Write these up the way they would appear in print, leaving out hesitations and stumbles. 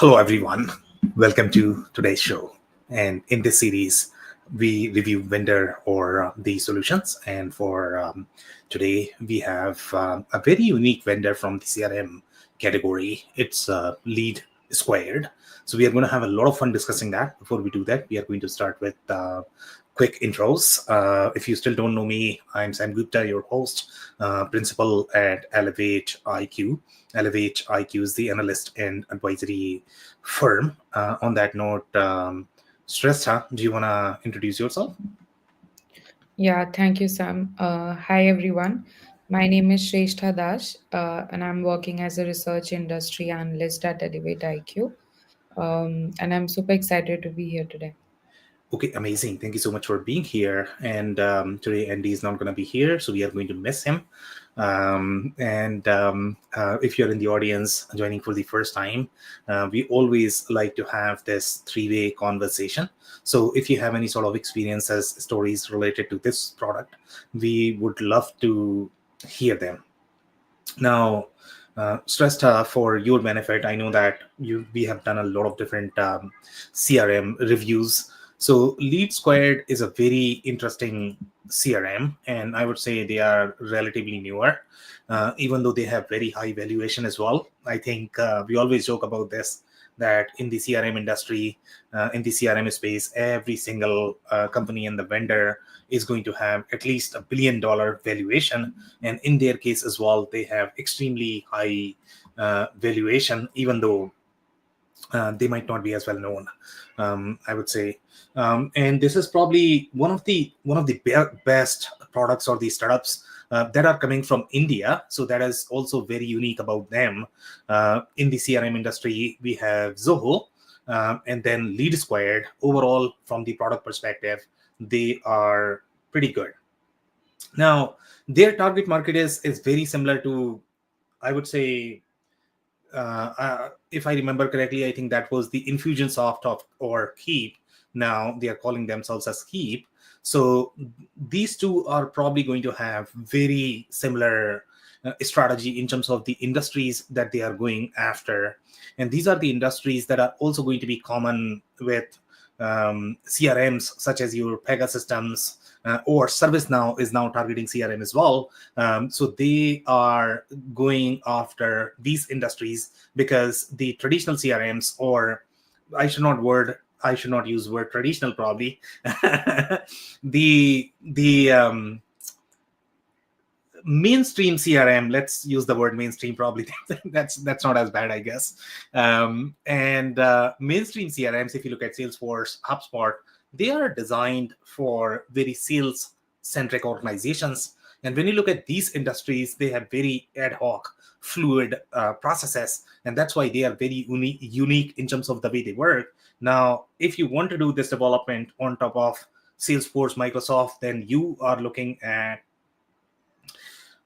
Hello, everyone. Welcome to today's show. And in this series, we review vendor or the solutions. And for today, we have a very unique vendor from the CRM category. It's LeadSquared. So we are going to have a lot of fun discussing that. Before we do that, we are going to start with quick intros. If you still don't know me, I'm Sam Gupta, your host, principal at Elevate IQ. Elevate IQ is the analyst and advisory firm. On that note, Shrestha, do you want to introduce yourself? Yeah, thank you, Sam. Hi, everyone. My name is Shrestha Dash, and I'm working as a research industry analyst at Elevate IQ. And I'm super excited to be here today. Okay, amazing. Thank you so much for being here. And today, Andy is not going to be here, so we are going to miss him. If you're in the audience joining for the first time, we always like to have this three-way conversation. So if you have any sort of experiences, stories related to this product, we would love to hear them. Now, Shrestha, for your benefit, I know that we have done a lot of different CRM reviews. So LeadSquared is a very interesting CRM, and I would say they are relatively newer, even though they have very high valuation as well. I think we always joke about this, that in the CRM industry, in the CRM space, every single company and the vendor is going to have at least $1 billion valuation. And in their case as well, they have extremely high valuation, even though they might not be as well known, I would say. And this is probably one of the best products or the startups that are coming from India. So that is also very unique about them. In the CRM industry, we have Zoho, and then LeadSquared. Overall, from the product perspective, they are pretty good. Now, their target market is very similar to, I would say, if I remember correctly, I think that was the Infusionsoft of or Keep. Now they are calling themselves as Keep. So these two are probably going to have very similar strategy in terms of the industries that they are going after, and these are the industries that are also going to be common with CRMs, such as your Pegasystems, or ServiceNow is now targeting CRM as well. So they are going after these industries because the traditional CRMs, or I should not use word traditional probably. The mainstream CRM, let's use the word mainstream probably. That's not as bad, I guess. And mainstream CRMs, if you look at Salesforce, HubSpot, they are designed for very sales centric organizations. And when you look at these industries, they have very ad hoc, fluid processes, and that's why they are very unique in terms of the way they work. Now, if you want to do this development on top of Salesforce, Microsoft, then you are looking at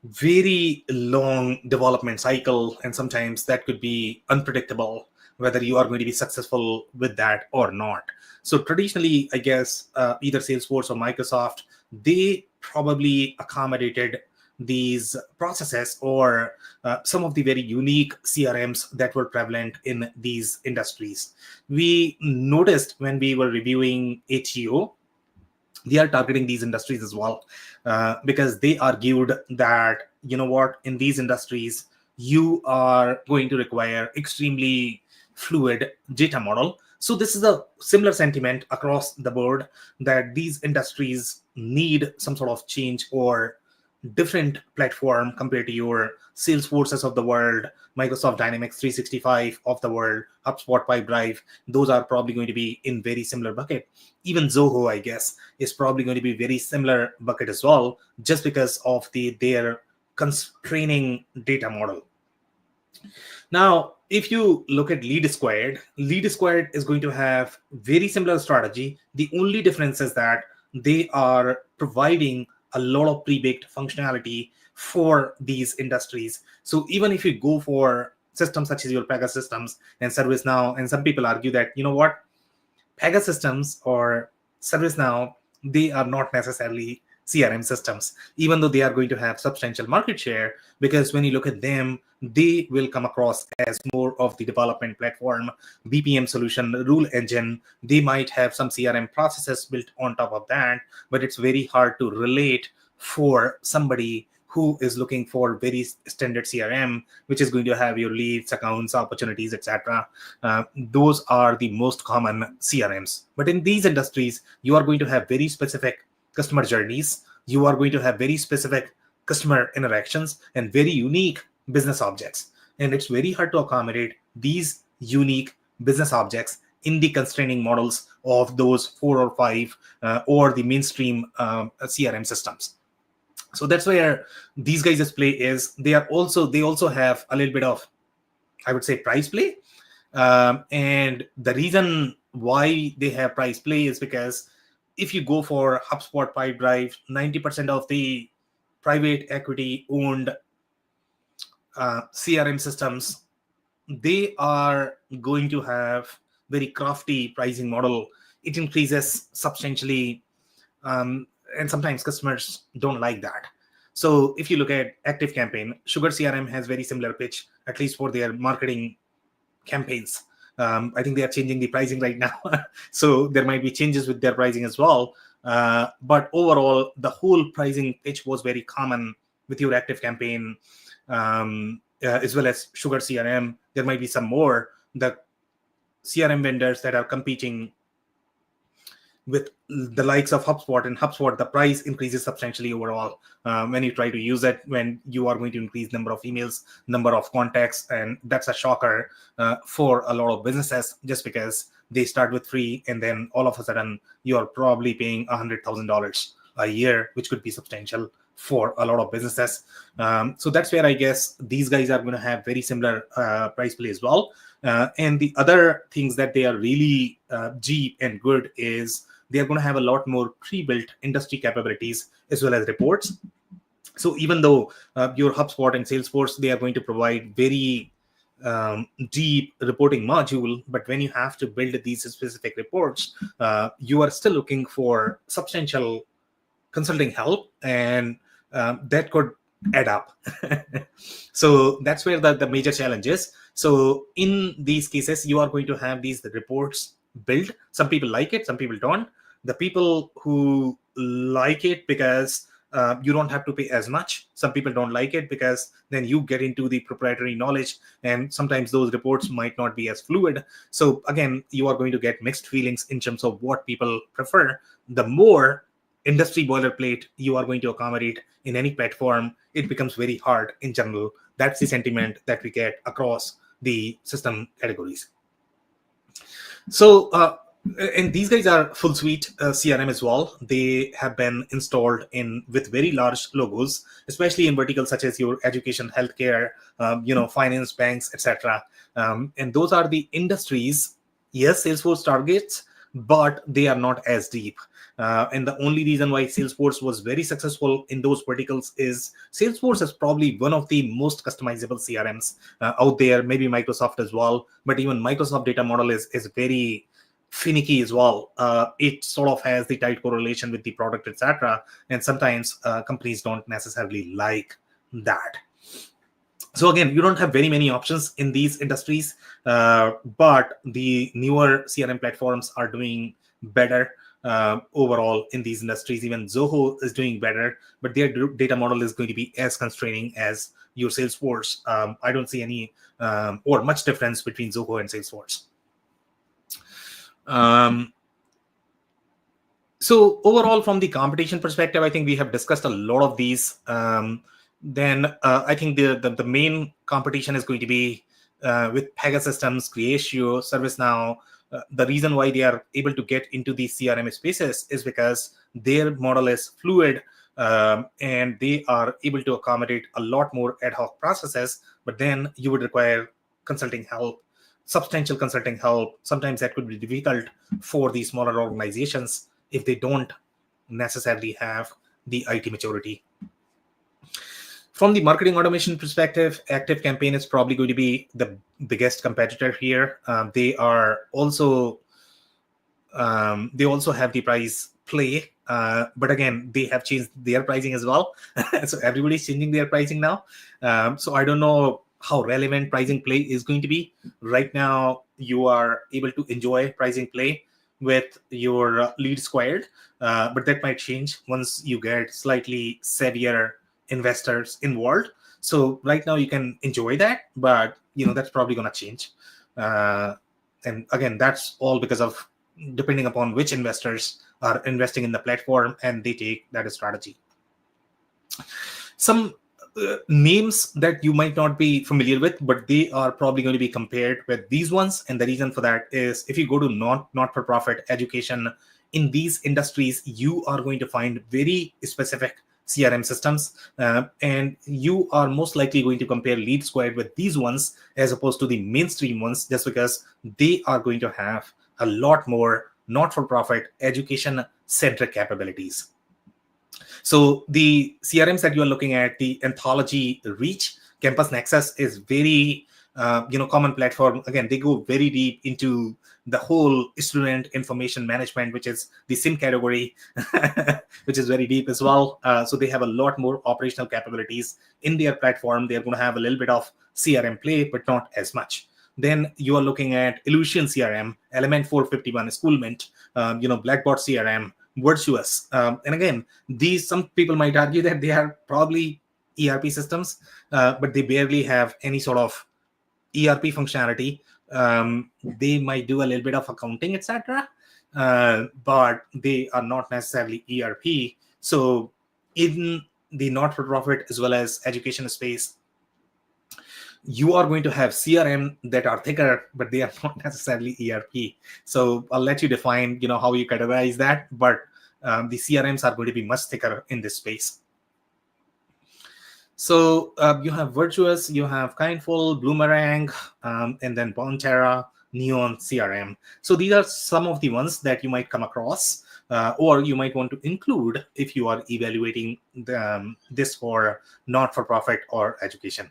very long development cycle, and sometimes that could be unpredictable whether you are going to be successful with that or not. So traditionally, I guess, either Salesforce or Microsoft, they probably accommodated these processes or some of the very unique CRMs that were prevalent in these industries. We noticed when we were reviewing ATO, they are targeting these industries as well, because they argued that, you know what, in these industries you are going to require extremely fluid data model. So this is a similar sentiment across the board, that these industries need some sort of change or different platform compared to your Salesforces of the world, Microsoft Dynamics 365 of the world, HubSpot, Pipedrive. Those are probably going to be in very similar bucket. Even Zoho, I guess, is probably going to be very similar bucket as well, just because of their constraining data model. Now, if you look at LeadSquared is going to have very similar strategy. The only difference is that they are providing a lot of pre-baked functionality for these industries. So even if you go for systems such as your Pegasystems and ServiceNow, and some people argue that, you know what, Pegasystems or ServiceNow, they are not necessarily CRM systems, even though they are going to have substantial market share, because when you look at them, they will come across as more of the development platform, BPM solution, rule engine. They might have some CRM processes built on top of that, but it's very hard to relate for somebody who is looking for very standard CRM, which is going to have your leads, accounts, opportunities, etc. Those are the most common CRMs. But in these industries, you are going to have very specific customer journeys. You are going to have very specific customer interactions and very unique business objects. And it's very hard to accommodate these unique business objects in the constraining models of those 4 or 5 or the mainstream CRM systems. So that's where these guys' play is. They also have a little bit of, I would say, price play. And the reason why they have price play is because if you go for HubSpot, Pipedrive, 90% of the private equity owned CRM systems, they are going to have very crafty pricing model. It increases substantially, and sometimes customers don't like that. So if you look at ActiveCampaign, Sugar CRM has very similar pitch, at least for their marketing campaigns. I think they are changing the pricing right now. So there might be changes with their pricing as well. But overall, the whole pricing pitch was very common with your ActiveCampaign, as well as Sugar CRM. There might be some more. The CRM vendors that are competing with the likes of HubSpot, and HubSpot, the price increases substantially overall when you try to use it, when you are going to increase number of emails, number of contacts, and that's a shocker for a lot of businesses, just because they start with free and then all of a sudden you are probably paying $100,000 a year, which could be substantial for a lot of businesses. So that's where I guess these guys are going to have very similar price play as well. And the other things that they are really cheap and good is they are going to have a lot more pre-built industry capabilities as well as reports. So even though your HubSpot and Salesforce, they are going to provide very deep reporting module, but when you have to build these specific reports, you are still looking for substantial consulting help, and that could add up. So that's where the major challenge is. So in these cases, you are going to have these reports built. Some people like it, some people don't. The people who like it because you don't have to pay as much. Some people don't like it because then you get into the proprietary knowledge, and sometimes those reports might not be as fluid. So again, you are going to get mixed feelings in terms of what people prefer. The more industry boilerplate you are going to accommodate in any platform, it becomes very hard in general. That's the sentiment that we get across the system categories. So, and these guys are full suite CRM as well. They have been installed in with very large logos, especially in verticals such as your education, healthcare, finance, banks, etc. And those are the industries, yes, Salesforce targets, but they are not as deep. And the only reason why Salesforce was very successful in those verticals is Salesforce is probably one of the most customizable CRMs out there, maybe Microsoft as well. But even Microsoft data model is very finicky as well. It sort of has the tight correlation with the product, etc. And sometimes companies don't necessarily like that. So again, you don't have very many options in these industries, but the newer CRM platforms are doing better overall in these industries. Even Zoho is doing better, but their data model is going to be as constraining as your Salesforce. I don't see any or much difference between Zoho and Salesforce. So overall, from the competition perspective, I think we have discussed a lot of these. Then I think the main competition is going to be with Pegasystems, Creatio, ServiceNow. The reason why they are able to get into these CRM spaces is because their model is fluid, and they are able to accommodate a lot more ad hoc processes. But then you would require consulting help, substantial consulting help. Sometimes that could be difficult for these smaller organizations if they don't necessarily have the IT maturity. From the marketing automation perspective, ActiveCampaign is probably going to be the biggest competitor here. They also have the price play. But again, they have changed their pricing as well. So everybody's changing their pricing now. So I don't know how relevant pricing play is going to be. Right now, you are able to enjoy pricing play with your LeadSquared, but that might change once you get slightly savvier investors involved. So right now you can enjoy that, but that's probably going to change. And again, that's all because of depending upon which investors are investing in the platform and they take that strategy. Some names that you might not be familiar with, but they are probably going to be compared with these ones. And the reason for that is if you go to not-for-profit education in these industries, you are going to find very specific CRM systems, and you are most likely going to compare LeadSquared with these ones as opposed to the mainstream ones, just because they are going to have a lot more not-for-profit education-centric capabilities. So the CRMs that you are looking at, the Anthology Reach, Campus Nexus is very common platform. Again, they go very deep into the whole student information management, which is the SIM category, which is very deep as well. So they have a lot more operational capabilities in their platform. They're going to have a little bit of CRM play, but not as much. Then you are looking at Illusion CRM, Element 451, Schoolment, Blackboard CRM, Virtuous. And again, these, some people might argue that they are probably ERP systems, but they barely have any sort of ERP functionality. They might do a little bit of accounting, etc., but they are not necessarily ERP. So in the not-for-profit as well as education space, you are going to have CRM that are thicker, but they are not necessarily ERP. So I'll let you define, how you categorize that. But the CRMs are going to be much thicker in this space. So you have Virtuous, you have Kindful, Bloomerang, and then Bonterra, Neon CRM. So these are some of the ones that you might come across, or you might want to include if you are evaluating this for not-for-profit or education.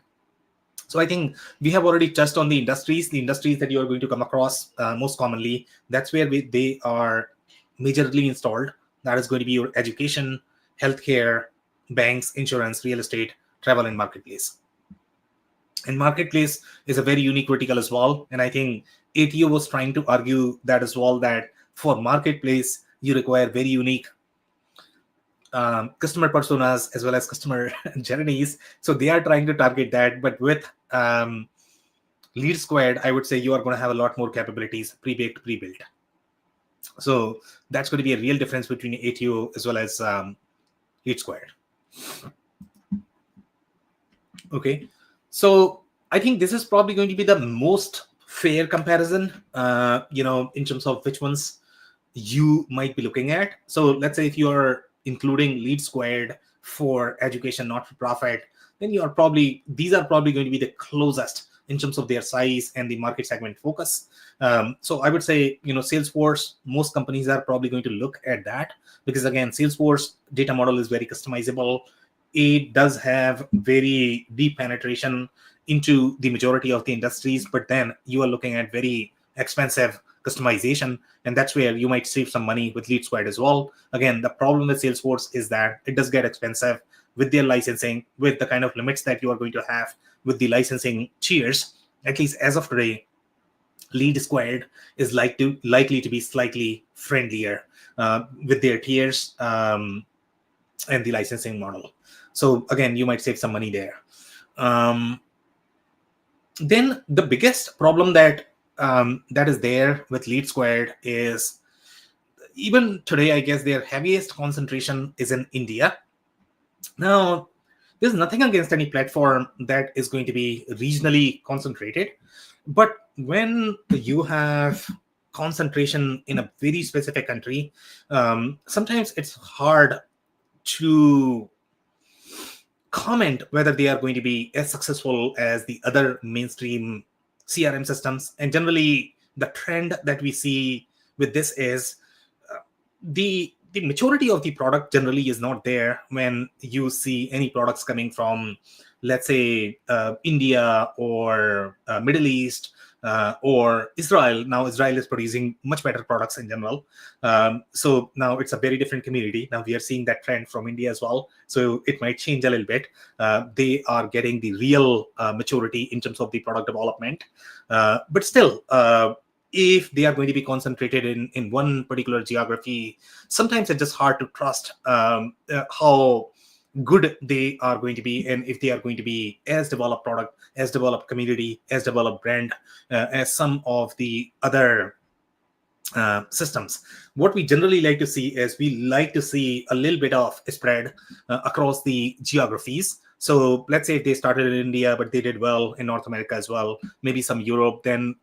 So I think we have already touched on the industries that you are going to come across most commonly. That's where they are majorly installed. That is going to be your education, healthcare, banks, insurance, real estate, travel, and marketplace. And marketplace is a very unique vertical as well. And I think ATO was trying to argue that as well, that for marketplace, you require very unique customer personas as well as customer journeys. So they are trying to target that. But with LeadSquared, I would say you are going to have a lot more capabilities pre-baked, pre-built. So that's going to be a real difference between ATO as well as LeadSquared. Okay, so I think this is probably going to be the most fair comparison, in terms of which ones you might be looking at. So let's say if you are including LeadSquared for education, not-for-profit, then these are probably going to be the closest in terms of their size and the market segment focus. So I would say, Salesforce, most companies are probably going to look at that because, again, Salesforce data model is very customizable. It does have very deep penetration into the majority of the industries, but then you are looking at very expensive customization, and that's where you might save some money with LeadSquared as well. Again, the problem with Salesforce is that it does get expensive with their licensing, with the kind of limits that you are going to have with the licensing tiers. At least as of today, LeadSquared is likely to be slightly friendlier with their tiers and the licensing model. So again, you might save some money there. Then the biggest problem that is there with LeadSquared is, even today, I guess their heaviest concentration is in India. Now, there's nothing against any platform that is going to be regionally concentrated, but when you have concentration in a very specific country, sometimes it's hard to comment whether they are going to be as successful as the other mainstream CRM systems. And generally, the trend that we see with this is the maturity of the product generally is not there when you see any products coming from, let's say, India or Middle East. or Israel. Now Israel is producing much better products in general. So now it's a very different community. Now we are seeing that trend from India as well. So it might change a little bit. They are getting the real maturity in terms of the product development. But still, if they are going to be concentrated in one particular geography, sometimes it's just hard to trust how good they are going to be, and if they are going to be as developed product, as developed community, as developed brand as some of the other systems. What we generally like to see is we like to see a little bit of spread across the geographies. So let's say if they started in India, but they did well in North America as well, maybe some Europe, then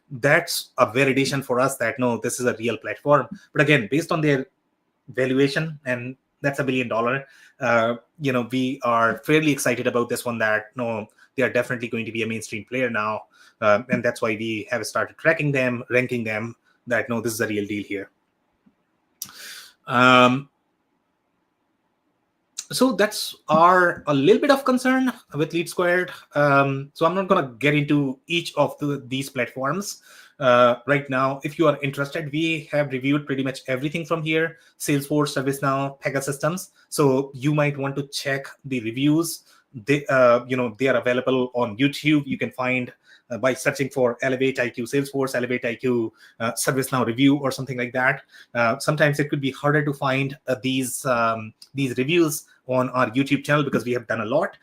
that's a validation for us that no, this is a real platform. But again, based on their valuation, and that's $1 billion, we are fairly excited about this one, that no, they are definitely going to be a mainstream player now. And that's why we have started tracking them, ranking them, that no, this is a real deal here. So that's a little bit of concern with LeadSquared. So I'm not going to get into each of these platforms right now. If you are interested, we have reviewed pretty much everything from here: Salesforce, ServiceNow, Pegasystems. So you might want to check the reviews. They are available on YouTube. You can find by searching for Elevate IQ Salesforce, Elevate IQ ServiceNow review, or something like that. Sometimes it could be harder to find these reviews on our YouTube channel because we have done a lot.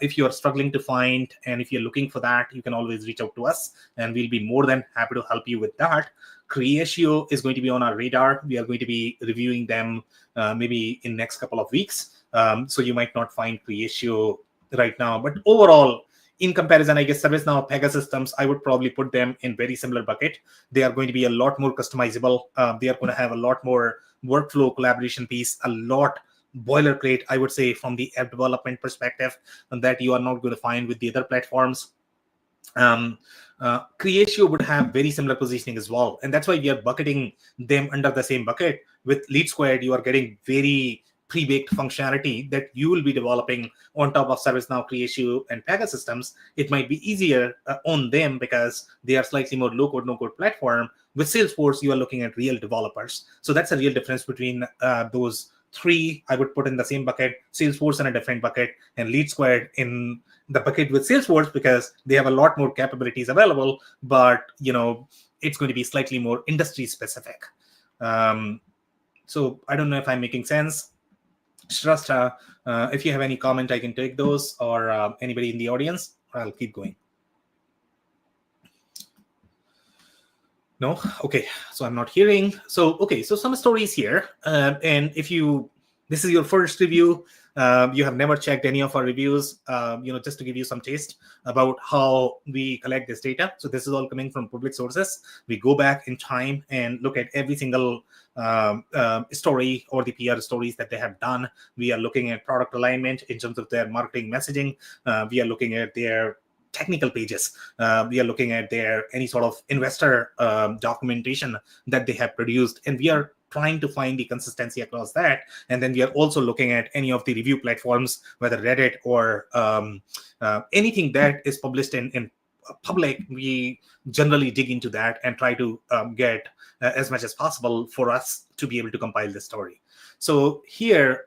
If you're struggling to find, and if you're looking for that, you can always reach out to us, and we'll be more than happy to help you with that. Creatio is going to be on our radar. We are going to be reviewing them maybe in next couple of weeks. So you might not find Creatio right now, but overall, in comparison, I guess ServiceNow, Pegasystems, I would probably put them in very similar bucket. They are going to be a lot more customizable. They are going to have a lot more workflow collaboration piece, a lot boilerplate, I would say, from the app development perspective, and that you are not going to find with the other platforms. Creatio would have very similar positioning as well, and that's why we are bucketing them under the same bucket. With LeadSquared, you are getting very pre-baked functionality that you will be developing on top of ServiceNow, Creatio, and Pegasystems. It might be easier on them because they are slightly more low-code, no-code platform. With Salesforce, you are looking at real developers. So that's a real difference between those three. I would put in the same bucket, Salesforce in a different bucket, and LeadSquared in the bucket with Salesforce, because they have a lot more capabilities available, but it's going to be slightly more industry specific. So I don't know if I'm making sense. Shrestha, if you have any comment, I can take those, or anybody in the audience, or I'll keep going. No? Okay, so I'm not hearing. So, okay, so some stories here. And if this is your first review, you have never checked any of our reviews, just to give you some taste about how we collect this data. So this is all coming from public sources. We go back in time and look at every single story or the PR stories that they have done. We are looking at product alignment in terms of their marketing messaging. We are looking at their technical pages. We are looking at any sort of investor documentation that they have produced, and we are trying to find the consistency across that. And then we are also looking at any of the review platforms, whether Reddit or anything that is published in public. We generally dig into that and try to get as much as possible for us to be able to compile this story. So here,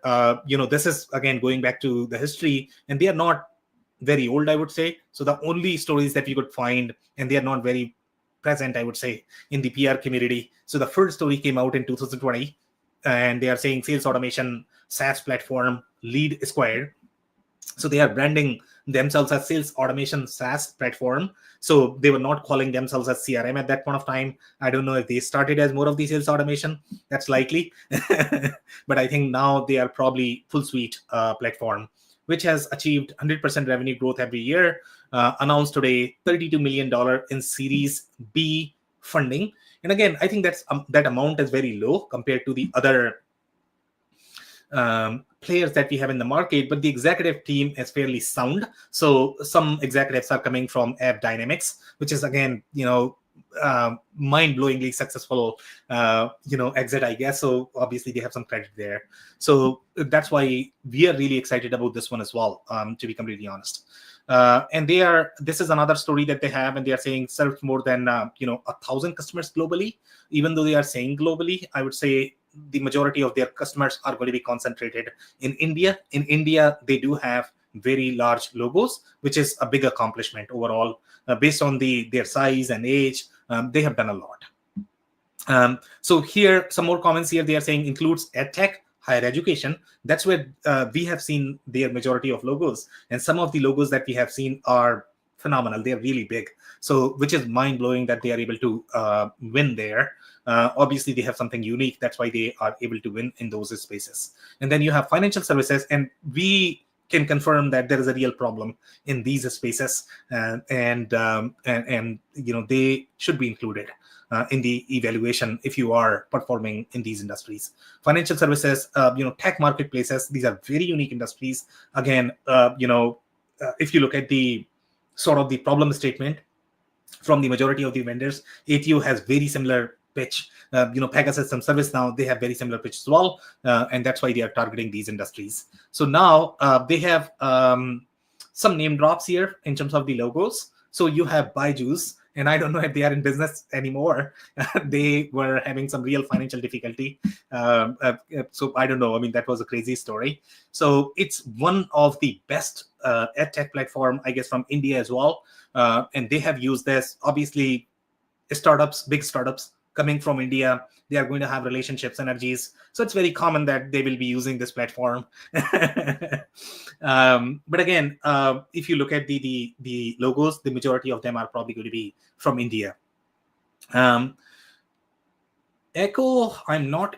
this is again going back to the history, and they are not very old, I would say. So the only stories that we could find, and they are not very present, I would say, in the PR community. So the first story came out in 2020, and they are saying sales automation SaaS platform LeadSquared. So they are branding themselves as sales automation SaaS platform. So they were not calling themselves as CRM at that point of time. I don't know if they started as more of the sales automation. That's likely. But I think now they are probably full suite platform, which has achieved 100% revenue growth every year. Announced today $32 million in Series B funding. And again, I think that amount is very low compared to the other players that we have in the market, but the executive team is fairly sound. So some executives are coming from App Dynamics, which is again, mind-blowingly successful exit, I guess. So obviously they have some credit there. So that's why we are really excited about this one as well, to be completely honest. And this is another story that they have, and they are saying served more than 1,000 customers globally. Even though they are saying globally, I would say the majority of their customers are going to be concentrated in India. In India, they do have very large logos, which is a big accomplishment overall. Based on their size and age, they have done a lot. So here, some more comments here. They are saying includes edtech, higher education. That's where we have seen their majority of logos. And some of the logos that we have seen are phenomenal. They're really big. So which is mind-blowing that they are able to win there. Obviously, they have something unique. That's why they are able to win in those spaces. And then you have financial services. And we can confirm that there is a real problem in these spaces. And they should be included in the evaluation if you are performing in these industries. Financial services, tech marketplaces, these are very unique industries. Again, if you look at the sort of the problem statement from the majority of the vendors, ATO has very similar pitch. Pegasus and ServiceNow, they have very similar pitch as well, and that's why they are targeting these industries. So now they have some name drops here in terms of the logos. So you have Byju's, and I don't know if they are in business anymore. They were having some real financial difficulty. So I don't know. I mean, that was a crazy story. So it's one of the best edtech platform, I guess, from India as well. And they have used this. Obviously, startups, big startups coming from India, they are going to have relationship synergies. So it's very common that they will be using this platform. But again, if you look at the logos, the majority of them are probably going to be from India. Echo, I'm not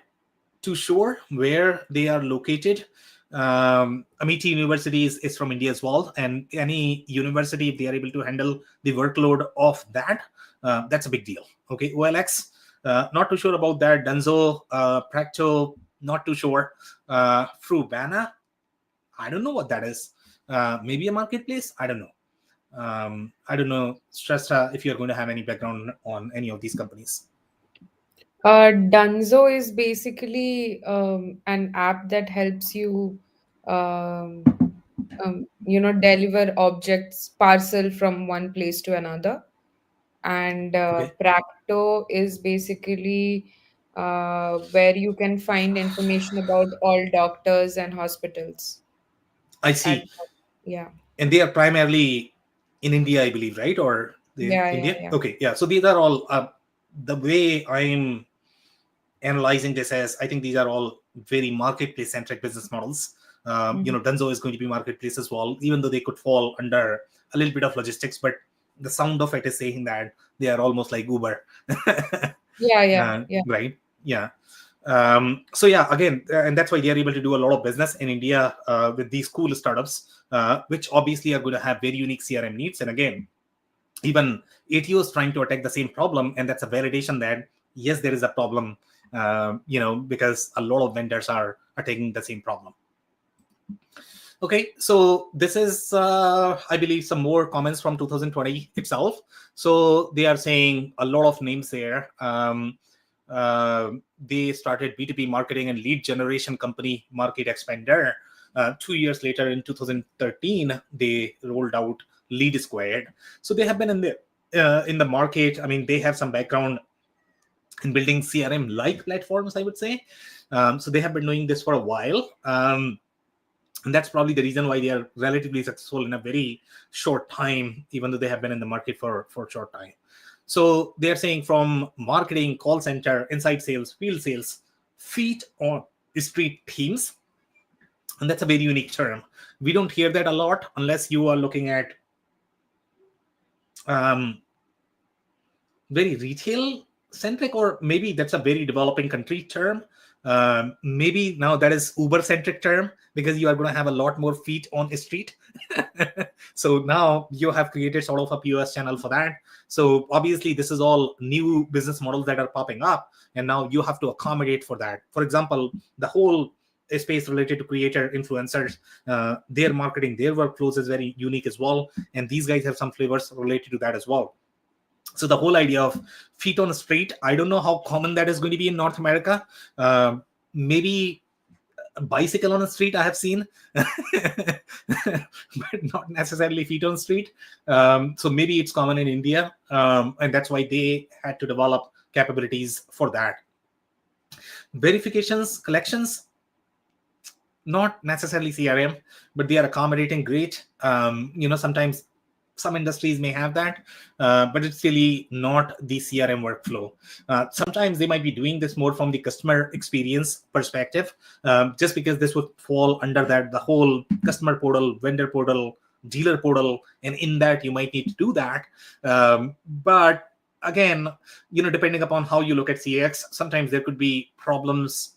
too sure where they are located. Amity University is from India as well. And any university, if they are able to handle the workload of that, that's a big deal. Okay, OLX, not too sure about that. Dunzo, Practo, not too sure. Frubana, I don't know what that is. Maybe a marketplace? I don't know. I don't know, Shrestha, if you're going to have any background on any of these companies. Dunzo is basically an app that helps you, um, deliver objects parcel from one place to another. And Okay, Practo is basically where you can find information about all doctors and hospitals. I And see. yeah, And they are primarily in India, I believe, right? Or the yeah, India? yeah. Okay, yeah. So these are all the way I'm analyzing this as, I think these are all very marketplace centric business models. Mhm. Dunzo is going to be marketplace as well, even though they could fall under a little bit of logistics, but the sound of it is saying that they are almost like Uber. Yeah, yeah, yeah. Right? Yeah. So yeah, again, and that's why they are able to do a lot of business in India with these cool startups, which obviously are going to have very unique CRM needs. And again, even ATO is trying to attack the same problem, and that's a validation that yes, there is a problem. Because a lot of vendors are attacking the same problem. Okay, so this is, I believe, some more comments from 2020 itself. So they are saying a lot of names there. They started B2B marketing and lead generation company Market Expander. 2 years later, in 2013, they rolled out LeadSquared. So they have been in the market. I mean, they have some background in building CRM-like platforms, I would say. So they have been doing this for a while. And that's probably the reason why they are relatively successful in a very short time, even though they have been in the market for a short time. So they're saying from marketing, call center, inside sales, field sales, feet on street teams. And that's a very unique term. We don't hear that a lot unless you are looking at very retail centric, or maybe that's a very developing country term. Maybe now that is Uber centric term, because you are going to have a lot more feet on the street. So now you have created sort of a POS channel for that. So obviously this is all new business models that are popping up, and now you have to accommodate for that. For example, the whole space related to creator influencers, their marketing, their workflows is very unique as well, and these guys have some flavors related to that as well. So the whole idea of feet on the street, I don't know how common that is going to be in North America. Maybe a bicycle on the street I have seen, but not necessarily feet on the street. So maybe it's common in India, and that's why they had to develop capabilities for that. Verifications, collections, not necessarily CRM, but they are accommodating great. Sometimes some industries may have that, but it's really not the CRM workflow. Sometimes they might be doing this more from the customer experience perspective, just because this would fall under that, the whole customer portal, vendor portal, dealer portal, and in that you might need to do that. But again, depending upon how you look at CX, sometimes there could be problems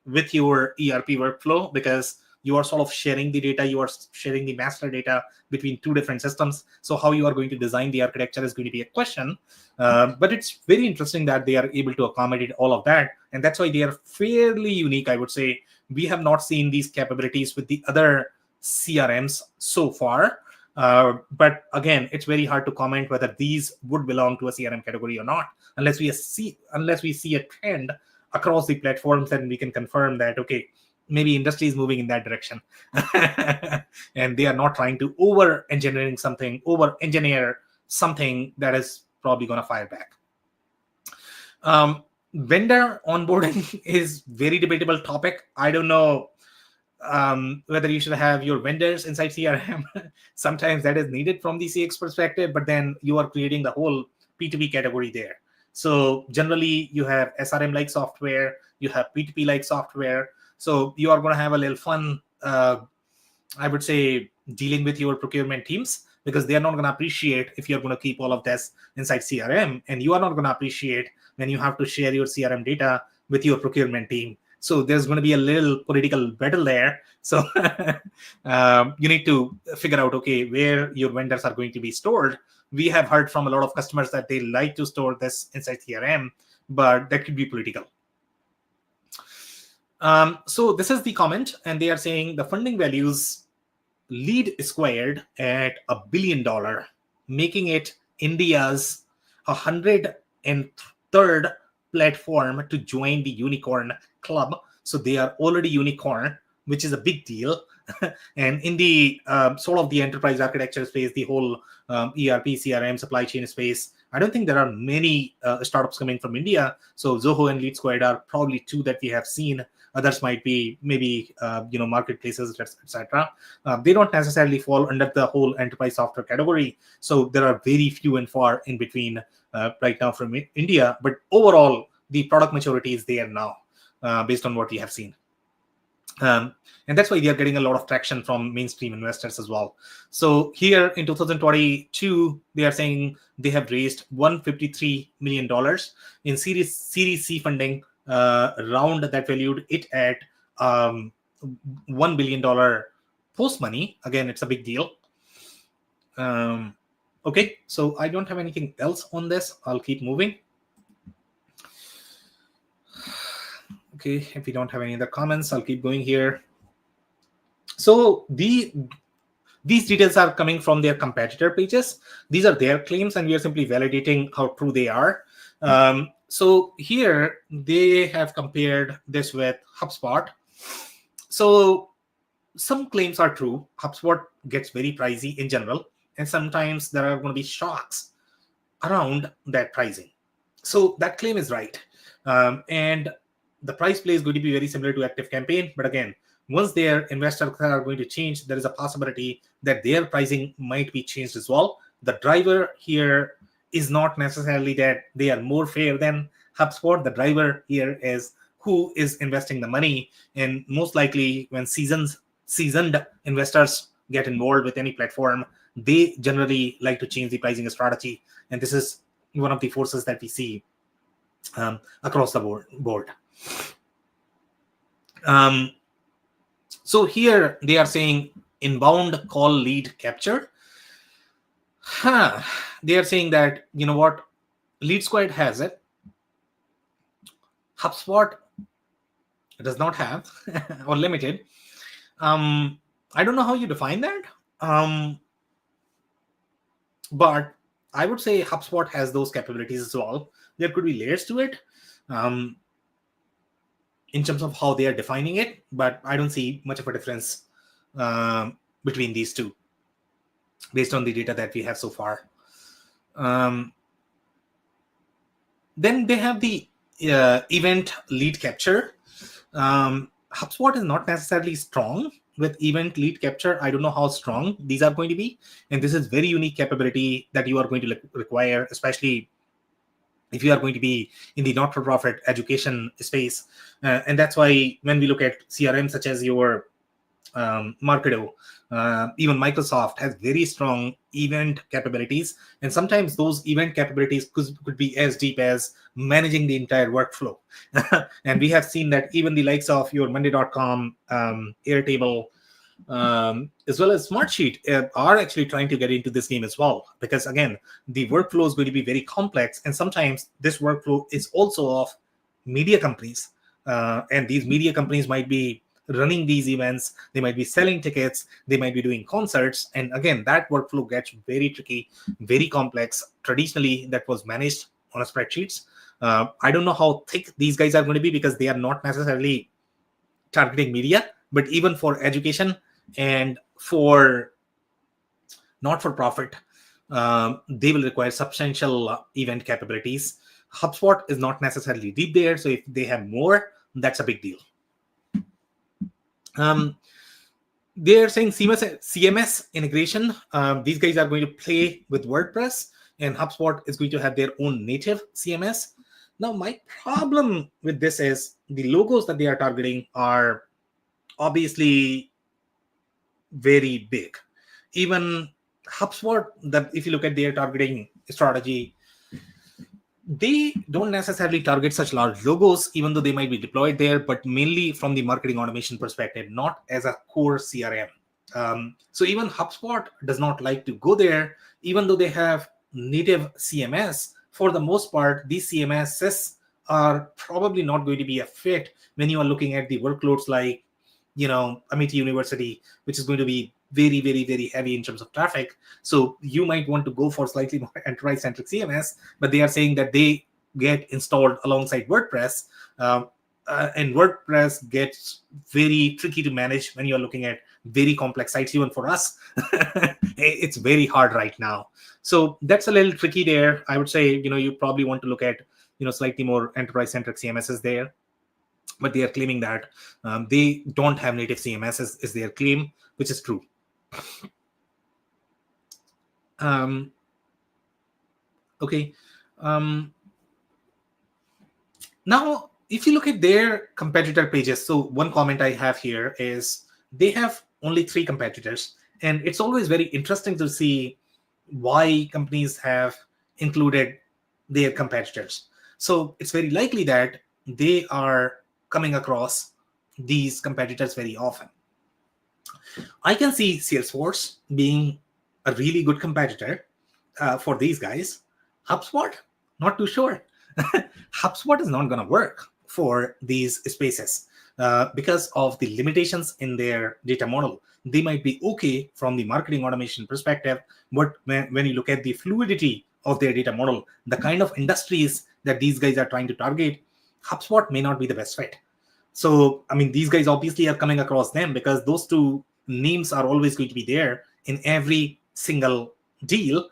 with your ERP workflow, because you are sort of sharing the data, you are sharing the master data between two different systems. So how you are going to design the architecture is going to be a question. But it's very interesting that they are able to accommodate all of that. And that's why they are fairly unique, I would say. We have not seen these capabilities with the other CRMs so far. But again, it's very hard to comment whether these would belong to a CRM category or not, unless we see a trend across the platforms, and we can confirm that, okay, maybe industry is moving in that direction. And they are not trying to over engineer something that is probably going to fire back. Vendor onboarding is very debatable topic. I don't know whether you should have your vendors inside CRM. Sometimes that is needed from the CX perspective, but then you are creating the whole P2P category there. So generally you have SRM like software, you have P2P like software. So you are going to have a little fun, I would say, dealing with your procurement teams, because they are not going to appreciate if you're going to keep all of this inside CRM, and you are not going to appreciate when you have to share your CRM data with your procurement team. So there's going to be a little political battle there. So you need to figure out, okay, where your vendors are going to be stored. We have heard from a lot of customers that they like to store this inside CRM, but that could be political. So this is the comment, and they are saying the funding values LeadSquared at $1 billion, making it India's 103rd platform to join the unicorn club. So they are already unicorn, which is a big deal. And in the sort of the enterprise architecture space, the whole ERP, CRM, supply chain space, I don't think there are many startups coming from India. So Zoho and LeadSquared are probably two that we have seen. Others might be maybe marketplaces, etc. They don't necessarily fall under the whole enterprise software category. So there are very few and far in between right now from India. But overall, the product maturity is there now, based on what we have seen. And that's why they are getting a lot of traction from mainstream investors as well. So here in 2022, they are saying they have raised $153 million in Series C funding round that valued it at $1 billion post money. Again, it's a big deal. Okay, so I don't have anything else on this. I'll keep moving. Okay, if we don't have any other comments, I'll keep going here. So these details are coming from their competitor pages. These are their claims, and we are simply validating how true they are. So here they have compared this with HubSpot. So some claims are true. HubSpot gets very pricey in general, and sometimes there are going to be shocks around that pricing. So that claim is right. And the price play is going to be very similar to ActiveCampaign. But again, once their investors are going to change, there is a possibility that their pricing might be changed as well. The driver here is not necessarily that they are more fair than HubSpot. The driver here is who is investing the money. And most likely when seasoned investors get involved with any platform, they generally like to change the pricing strategy. And this is one of the forces that we see across the board. So here they are saying inbound call lead capture. They are saying that, you know what, LeadSquared has it. HubSpot does not have or limited. I don't know how you define that. But I would say HubSpot has those capabilities as well. There could be layers to it um, in terms of how they are defining it, but I don't see much of a difference between these two based on the data that we have so far. Um, then they have the event lead capture. HubSpot is not necessarily strong with event lead capture. I don't know how strong these are going to be. And this is very unique capability that you are going to require, especially if you are going to be in the not-for-profit education space. And that's why when we look at CRM such as your Marketo, even Microsoft has very strong event capabilities. And sometimes those event capabilities could be as deep as managing the entire workflow. And we have seen that even the likes of your Monday.com, Airtable, as well as Smartsheet are actually trying to get into this game as well. Because again, the workflow is going to be very complex. And sometimes this workflow is also of media companies. And these media companies might be running these events, they might be selling tickets, they might be doing concerts, and again that workflow gets very tricky, very complex. Traditionally that was managed on a spreadsheets. I don't know how thick these guys are going to be because they are not necessarily targeting media, but even for education and for not for profit, they will require substantial event capabilities. HubSpot is not necessarily deep there, so if they have more, that's a big deal. They're saying CMS integration. These guys are going to play with WordPress, and HubSpot is going to have their own native CMS. Now, my problem with this is the logos that they are targeting are obviously very big. Even HubSpot, that if you look at their targeting strategy, they don't necessarily target such large logos, even though they might be deployed there, but mainly from the marketing automation perspective, not as a core CRM. So even HubSpot does not like to go there, even though they have native CMS. For the most part, these CMSs are probably not going to be a fit when you are looking at the workloads like, Amity University, which is going to be very, very, very heavy in terms of traffic. So you might want to go for slightly more enterprise-centric CMS, but they are saying that they get installed alongside WordPress. And WordPress gets very tricky to manage when you're looking at very complex sites. Even for us, it's very hard right now. So that's a little tricky there. I would say, you probably want to look at, slightly more enterprise-centric CMSs there. But they are claiming that they don't have native CMS is their claim, which is true. Okay. Now, if you look at their competitor pages, so one comment I have here is they have only 3 competitors. And it's always very interesting to see why companies have included their competitors. So it's very likely that they are coming across these competitors very often. I can see Salesforce being a really good competitor for these guys. HubSpot, not too sure. HubSpot is not going to work for these spaces because of the limitations in their data model. They might be okay from the marketing automation perspective, but when you look at the fluidity of their data model, the kind of industries that these guys are trying to target, HubSpot may not be the best fit. So, these guys obviously are coming across them because those two names are always going to be there in every single deal.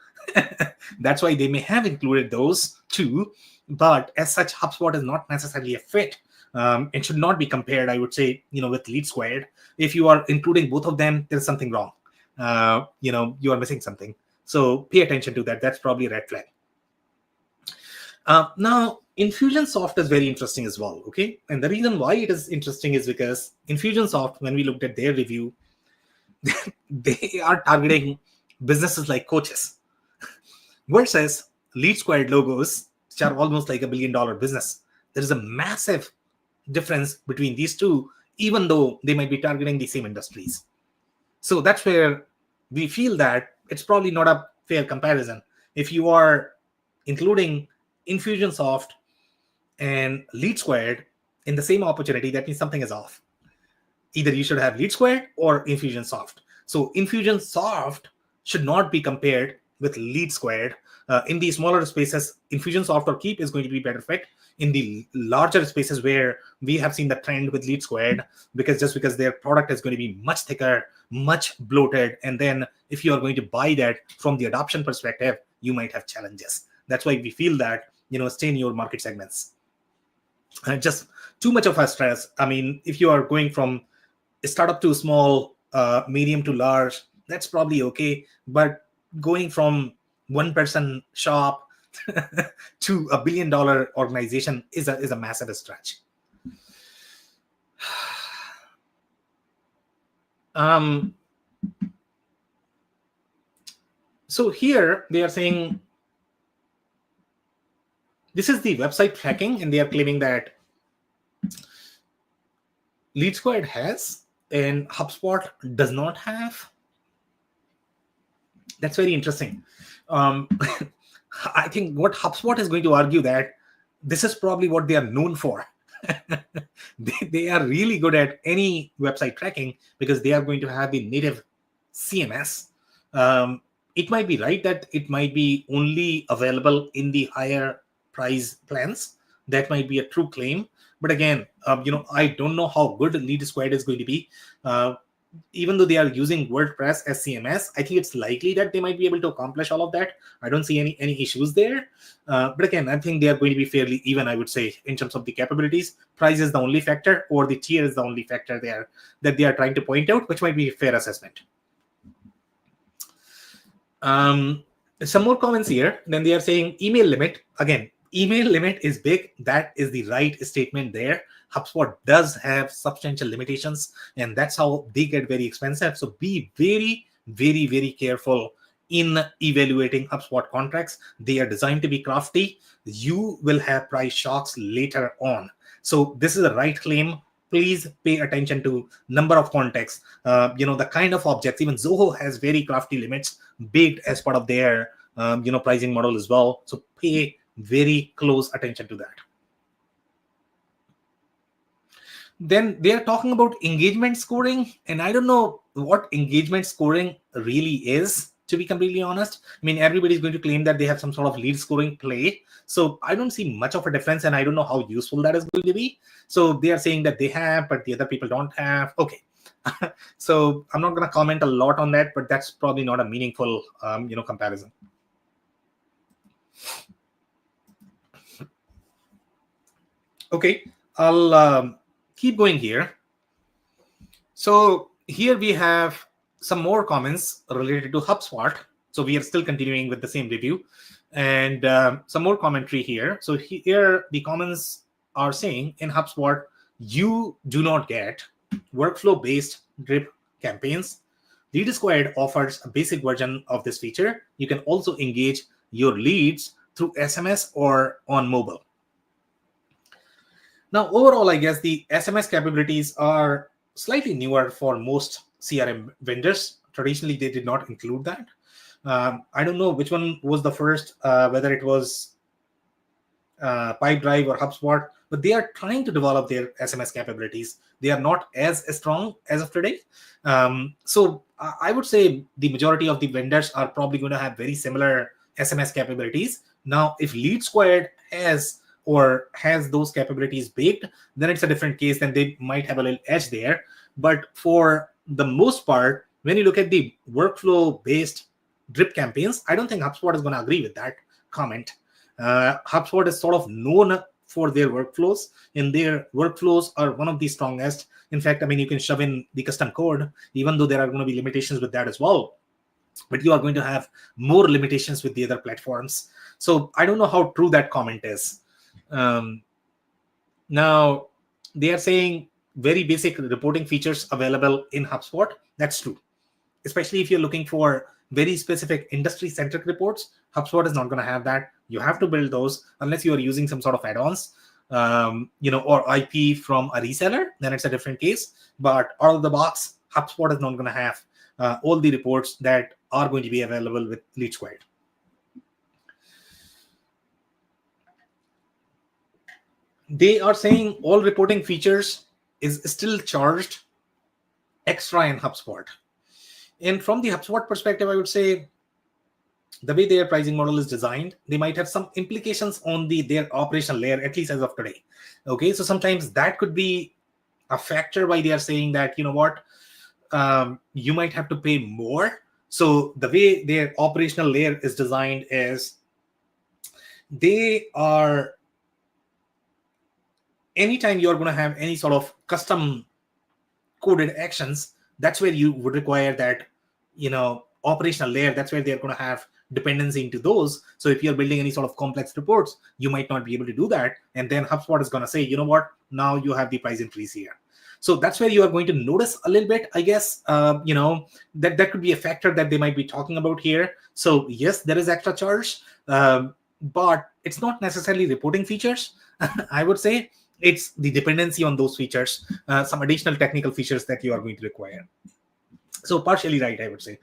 That's why they may have included those two. But as such, HubSpot is not necessarily a fit. It should not be compared, I would say, with LeadSquared. If you are including both of them, there's something wrong. You are missing something. So pay attention to that. That's probably a red flag. Now, Infusionsoft is very interesting as well, okay? And the reason why it is interesting is because Infusionsoft, when we looked at their review, they are targeting businesses like coaches versus LeadSquared logos, which are almost like $1 billion business. There is a massive difference between these two, even though they might be targeting the same industries. So that's where we feel that it's probably not a fair comparison. If you are including Infusionsoft and LeadSquared in the same opportunity, that means something is off. Either you should have LeadSquared or Infusionsoft. So Infusionsoft should not be compared with LeadSquared In the smaller spaces, Infusionsoft or Keep is going to be better fit. In the larger spaces where we have seen the trend with LeadSquared, because their product is going to be much thicker, much bloated, and then if you are going to buy that from the adoption perspective, you might have challenges. That's why we feel that, stay in your market segments. Just too much of a stress. I mean, if you are going from a startup to small, medium to large, that's probably okay. But going from one person shop to $1 billion organization is a massive stretch. So here they are saying this is the website tracking, and they are claiming that LeadSquared has and HubSpot does not have. That's very interesting. I think what HubSpot is going to argue that this is probably what they are known for. they are really good at any website tracking because they are going to have the native CMS. It might be right that it might be only available in the higher price plans. That might be a true claim. But again, I don't know how good LeadSquared is going to be. Even though they are using WordPress as CMS, I think it's likely that they might be able to accomplish all of that. I don't see any issues there. But again, I think they are going to be fairly even, I would say, in terms of the capabilities. Price is the only factor, or the tier is the only factor there that they are trying to point out, which might be a fair assessment. Some more comments here. Then they are saying email limit. Again, email limit is big. That is the right statement there. HubSpot does have substantial limitations, and that's how they get very expensive. So be very, very, very careful in evaluating HubSpot contracts. They are designed to be crafty. You will have price shocks later on. So this is the right claim. Please pay attention to number of contexts, the kind of objects. Even Zoho has very crafty limits baked as part of their pricing model as well. So pay very close attention to that. Then they are talking about engagement scoring, and I don't know what engagement scoring really is, to be completely honest. I mean, everybody's going to claim that they have some sort of lead scoring play. So I don't see much of a difference, and I don't know how useful that is going to be. So they are saying that they have, but the other people don't have. Okay. So I'm not going to comment a lot on that, but that's probably not a meaningful, comparison. Okay, I'll keep going here. So here we have some more comments related to HubSpot. So we are still continuing with the same review, and some more commentary here. So here the comments are saying in HubSpot, you do not get workflow-based drip campaigns. LeadSquared offers a basic version of this feature. You can also engage your leads through SMS or on mobile. Now, overall, I guess the SMS capabilities are slightly newer for most CRM vendors. Traditionally, they did not include that. I don't know which one was the first, whether it was Pipedrive or HubSpot, but they are trying to develop their SMS capabilities. They are not as strong as of today. So I would say the majority of the vendors are probably going to have very similar SMS capabilities. Now, if LeadSquared has those capabilities baked, then it's a different case. Then they might have a little edge there. But for the most part, when you look at the workflow-based drip campaigns, I don't think HubSpot is going to agree with that comment. HubSpot is sort of known for their workflows, and their workflows are one of the strongest. In fact, I mean, you can shove in the custom code, even though there are going to be limitations with that as well. But you are going to have more limitations with the other platforms. So I don't know how true that comment is. Now, they are saying very basic reporting features available in HubSpot. That's true. Especially if you're looking for very specific industry-centric reports, HubSpot is not going to have that. You have to build those unless you are using some sort of add-ons, or IP from a reseller. Then it's a different case. But out of the box, HubSpot is not going to have all the reports that are going to be available with LeadSquared. They are saying all reporting features is still charged extra in HubSpot. And from the HubSpot perspective, I would say the way their pricing model is designed, they might have some implications on their operational layer, at least as of today. Okay, so sometimes that could be a factor why they are saying that, you know what, you might have to pay more. So the way their operational layer is designed is they are, anytime you're going to have any sort of custom coded actions, that's where you would require that, operational layer. That's where they're going to have dependency into those. So if you're building any sort of complex reports, you might not be able to do that. And then HubSpot is going to say, you know what, now you have the price increase here. So that's where you are going to notice a little bit, I guess, that could be a factor that they might be talking about here. So yes, there is extra charge, but it's not necessarily reporting features. I would say it's the dependency on those features, some additional technical features that you are going to require. So partially right, I would say.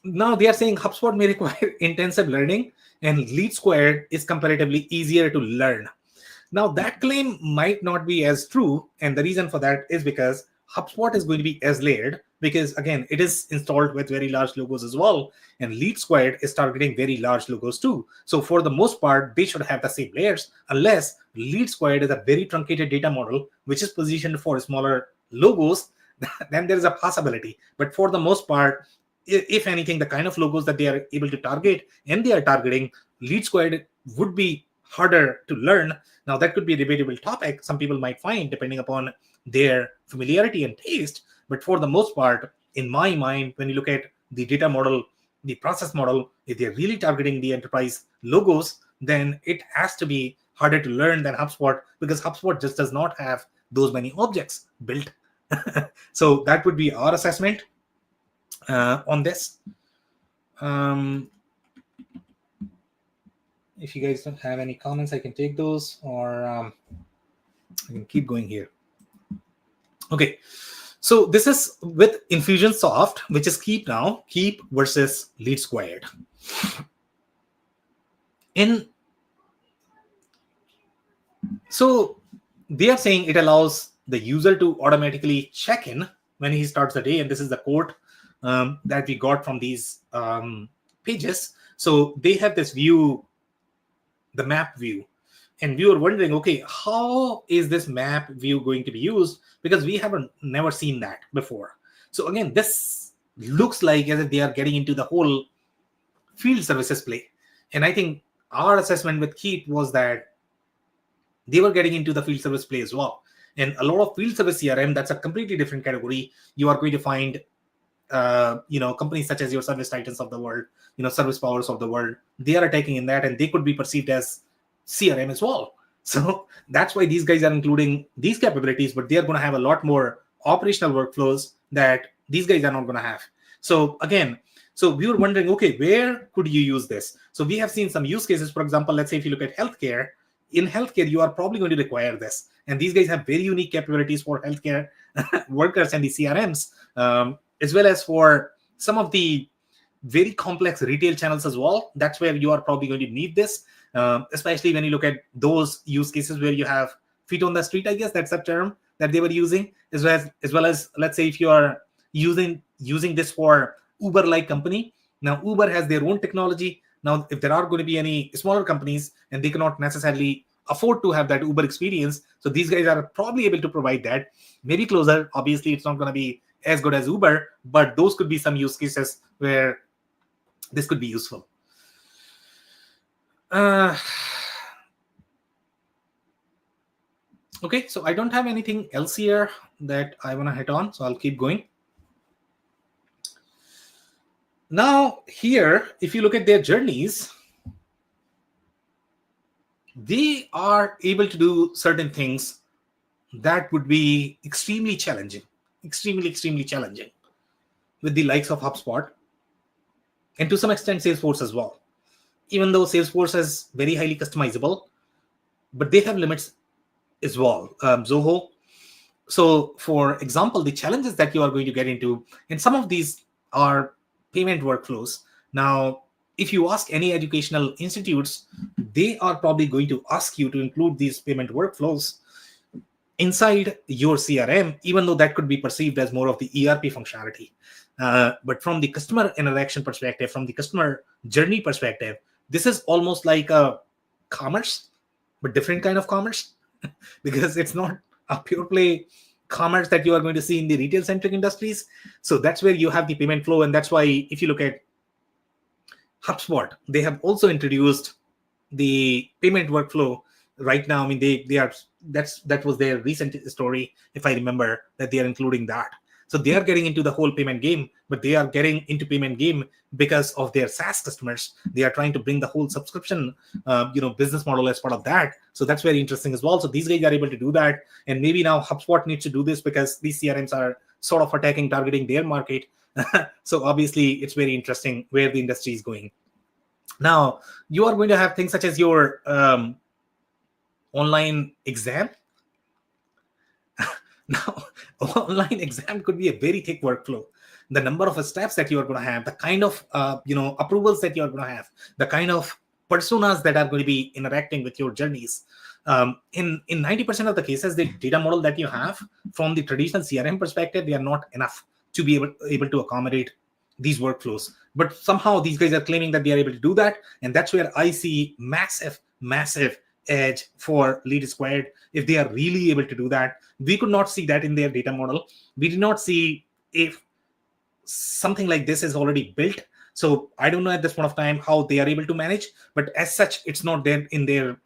Now they are saying HubSpot may require intensive learning and LeadSquared is comparatively easier to learn. Now that claim might not be as true, and the reason for that is because HubSpot is going to be as layered, because again, it is installed with very large logos as well, and LeadSquared is targeting very large logos too. So for the most part, they should have the same layers, unless LeadSquared is a very truncated data model, which is positioned for smaller logos, then there is a possibility. But for the most part, if anything, the kind of logos that they are able to target and they are targeting, LeadSquared would be harder to learn. Now that could be a debatable topic. Some people might find, depending upon their familiarity and taste. But for the most part, in my mind, when you look at the data model, the process model, if they're really targeting the enterprise logos, then it has to be harder to learn than HubSpot, because HubSpot just does not have those many objects built. So that would be our assessment on this. If you guys don't have any comments, I can take those, or I can keep going here. Okay, so this is with Infusionsoft, which is Keep now, Keep versus LeadSquared. So they are saying it allows the user to automatically check in when he starts the day, and this is the quote that we got from these pages. So they have this view, the map view, and we were wondering, okay, how is this map view going to be used, because we haven't never seen that before. So again, this looks like as if they are getting into the whole field services play, and I think our assessment with Keep was that they were getting into the field service play as well. And a lot of field service CRM, that's a completely different category. You are going to find companies such as your Service Titans of the world, Service Powers of the world, they are attacking in that, and they could be perceived as CRM as well. So that's why these guys are including these capabilities, but they are going to have a lot more operational workflows that these guys are not going to have. So again, so we were wondering, okay, where could you use this? So we have seen some use cases. For example, let's say if you look at healthcare, in healthcare, you are probably going to require this. And these guys have very unique capabilities for healthcare workers and the CRMs, as well as for some of the very complex retail channels as well. That's where you are probably going to need this, especially when you look at those use cases where you have feet on the street, I guess that's a term that they were using, as well as let's say if you are using this for Uber-like company. Now, Uber has their own technology. Now, if there are going to be any smaller companies and they cannot necessarily afford to have that Uber experience, so these guys are probably able to provide that. Maybe closer. Obviously, it's not going to be as good as Uber, but those could be some use cases where this could be useful. Okay, so I don't have anything else here that I want to hit on, so I'll keep going. Now, here, if you look at their journeys, they are able to do certain things that would be extremely challenging, extremely challenging with the likes of HubSpot and to some extent Salesforce as well. Even though Salesforce is very highly customizable, but they have limits as well. Zoho. So for example, the challenges that you are going to get into, and some of these are payment workflows. Now, if you ask any educational institutes, they are probably going to ask you to include these payment workflows inside your CRM, even though that could be perceived as more of the ERP functionality. But from the customer interaction perspective, from the customer journey perspective, this is almost like a commerce, but different kind of commerce, because it's not a pure play commerce that you are going to see in the retail centric industries. So that's where you have the payment flow. And that's why if you look at HubSpot, they have also introduced the payment workflow right now. I mean, they are, that was their recent story, if I remember, that they are including that. So they are getting into the whole payment game, but they are getting into payment game because of their SaaS customers. They are trying to bring the whole subscription, business model as part of that. So that's very interesting as well. So these guys are able to do that, and maybe now HubSpot needs to do this because these CRMs are sort of attacking, targeting their market. So obviously, it's very interesting where the industry is going. Now you are going to have things such as your online exam. Now, online exam could be a very thick workflow. The number of steps that you are going to have, the kind of approvals that you are going to have, the kind of personas that are going to be interacting with your journeys. In 90% of the cases, the data model that you have from the traditional CRM perspective, they are not enough to be able to accommodate these workflows. But somehow these guys are claiming that they are able to do that, and that's where I see massive edge for LeadSquared if they are really able to do that. We could not see that in their data model. We did not see if something like this is already built. So I don't know at this point of time how they are able to manage, but as such, it's not there in their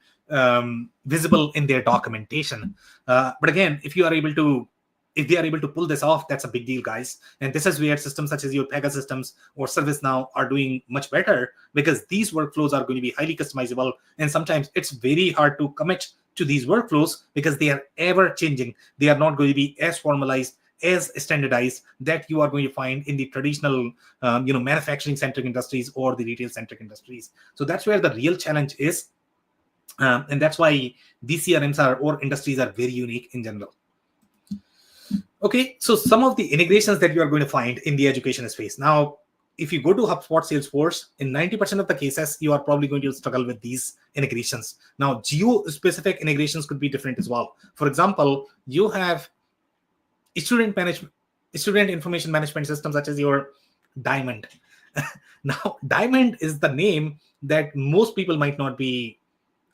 visible in their documentation. But again, if they are able to pull this off, that's a big deal, guys. And this is where systems such as your Pega systems or ServiceNow are doing much better, because these workflows are going to be highly customizable. And sometimes it's very hard to commit to these workflows because they are ever changing. They are not going to be as formalized, as standardized that you are going to find in the traditional, manufacturing centric industries or the retail centric industries. So that's where the real challenge is. And that's why these CRMs or industries are very unique in general. Okay, so some of the integrations that you are going to find in the education space. Now, if you go to HubSpot Salesforce, in 90% of the cases, you are probably going to struggle with these integrations. Now, geo-specific integrations could be different as well. For example, you have student information management systems such as your Diamond. Now, Diamond is the name that most people might not be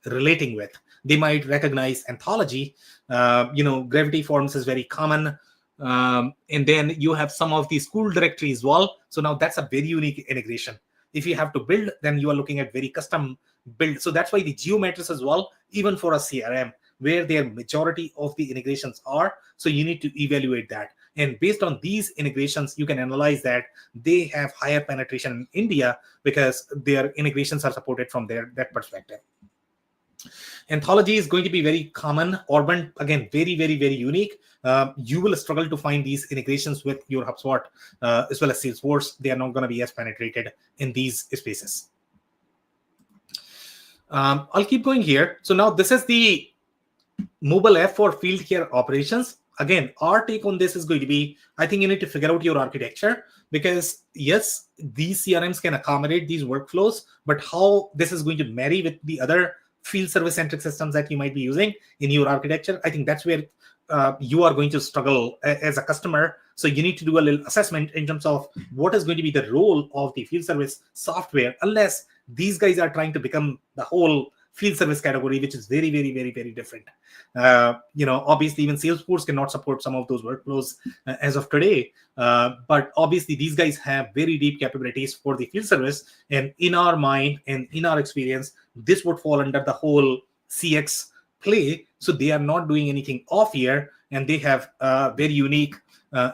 relating with. They might recognize Anthology. Gravity Forms is very common. And then you have some of the school directory as well. So now that's a very unique integration. If you have to build, then you are looking at very custom build. So that's why the geo matters as well, even for a CRM, where their majority of the integrations are. So you need to evaluate that. And based on these integrations, you can analyze that they have higher penetration in India because their integrations are supported from that perspective. Anthology is going to be very common. Urban, again, very, very, very unique. You will struggle to find these integrations with your HubSpot as well as Salesforce. They are not going to be as penetrated in these spaces. I'll keep going here. So now this is the mobile app for field care operations. Again, our take on this is going to be, I think you need to figure out your architecture, because yes, these CRMs can accommodate these workflows, but how this is going to marry with the other field service centric systems that you might be using in your architecture, I think that's where you are going to struggle as a customer. So you need to do a little assessment in terms of what is going to be the role of the field service software, unless these guys are trying to become the whole field service category, which is very, very, very, very different. Obviously, even Salesforce cannot support some of those workflows as of today. But obviously, these guys have very deep capabilities for the field service. And in our mind and in our experience, this would fall under the whole CX play. So they are not doing anything off here, and they have very unique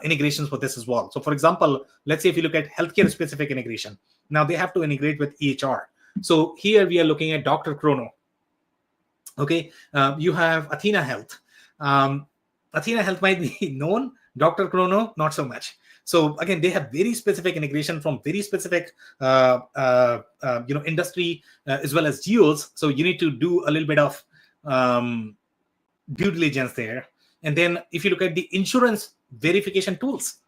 integrations for this as well. So for example, let's say if you look at healthcare specific integration, now they have to integrate with EHR. So here we are looking at Dr. Chrono. Okay, you have Athena Health. Athena Health might be known, Dr. Chrono, not so much. So again, they have very specific integration from very specific, industry as well as geos. So you need to do a little bit of due diligence there. And then if you look at the insurance verification tools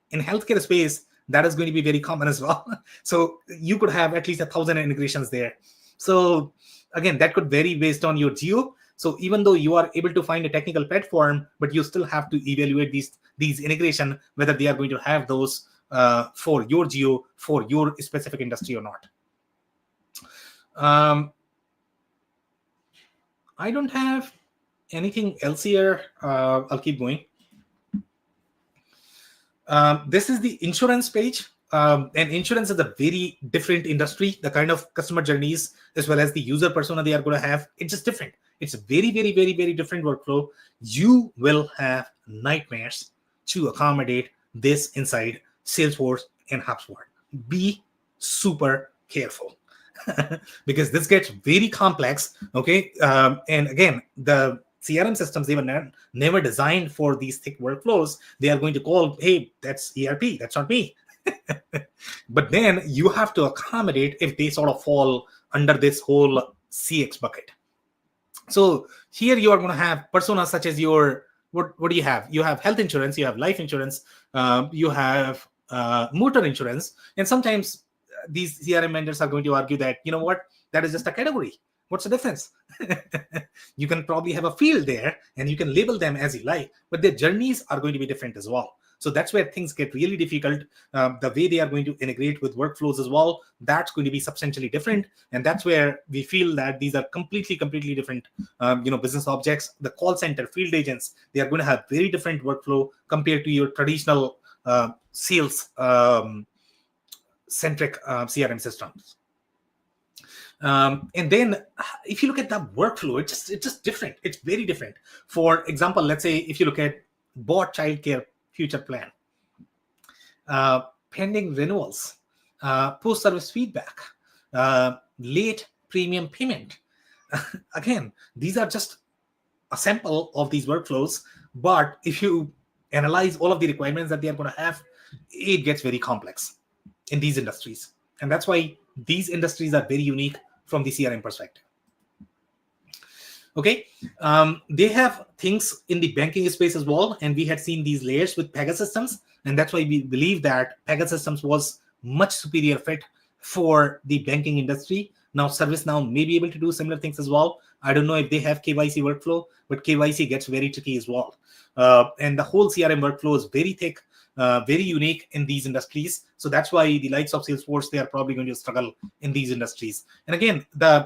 in healthcare space, that is going to be very common as well. So you could have at least 1,000 integrations there. So again, that could vary based on your geo. So even though you are able to find a technical platform, but you still have to evaluate these integration, whether they are going to have those for your geo, for your specific industry or not. I don't have anything else here. I'll keep going. This is the insurance page. And insurance is a very different industry. The kind of customer journeys as well as the user persona they are going to have, it's just different. It's a very, very, very, very different workflow. You will have nightmares to accommodate this inside Salesforce and HubSpot. Be super careful because this gets very complex. Okay. And again, the CRM systems, they were never designed for these thick workflows. They are going to call, hey, that's ERP, that's not me. But then you have to accommodate if they sort of fall under this whole CX bucket. So here you are going to have personas such as your, what do you have? You have health insurance, you have life insurance, you have motor insurance. And sometimes these CRM vendors are going to argue that, you know what, that is just a category. What's the difference? You can probably have a field there and you can label them as you like, but their journeys are going to be different as well. So that's where things get really difficult. The way they are going to integrate with workflows as well, that's going to be substantially different. And that's where we feel that these are completely different business objects. The call center, field agents, they are going to have very different workflow compared to your traditional sales centric CRM systems. And then if you look at the workflow, it's just different. It's very different. For example, let's say if you look at bought childcare future plan, pending renewals, post-service feedback, late premium payment. Again, these are just a sample of these workflows. But if you analyze all of the requirements that they are going to have, it gets very complex in these industries. And that's why these industries are very unique from the CRM perspective. Okay, they have things in the banking space as well, and we had seen these layers with Pegasystems, and that's why we believe that Pegasystems was much superior fit for the banking industry. Now ServiceNow may be able to do similar things as well. I don't know if they have KYC workflow, but KYC gets very tricky as well. And the whole CRM workflow is very thick, very unique in these industries. So that's why the likes of Salesforce, they are probably going to struggle in these industries. And again,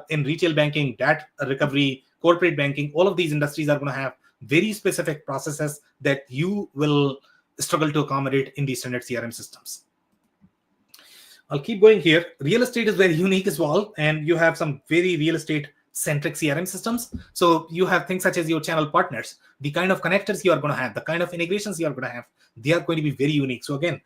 in retail banking, debt recovery, corporate banking, all of these industries are going to have very specific processes that you will struggle to accommodate in these standard CRM systems. I'll keep going here. Real estate is very unique as well, and you have some very real estate centric CRM systems. So you have things such as your channel partners, the kind of connectors you are going to have, the kind of integrations you are going to have, they are going to be very unique. So again,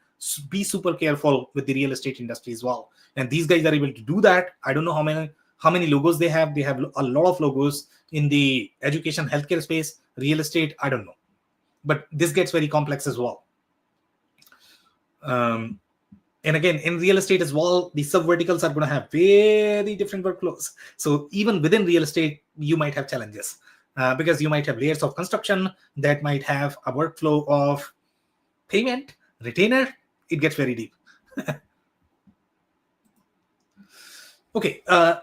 be super careful with the real estate industry as well. And these guys are able to do that. I don't know how many logos they have. They have a lot of logos in the education, healthcare space, real estate. I don't know, but this gets very complex as well. And again, in real estate as well, the sub-verticals are going to have very different workflows. So even within real estate, you might have challenges because you might have layers of construction that might have a workflow of payment, retainer. It gets very deep. Okay,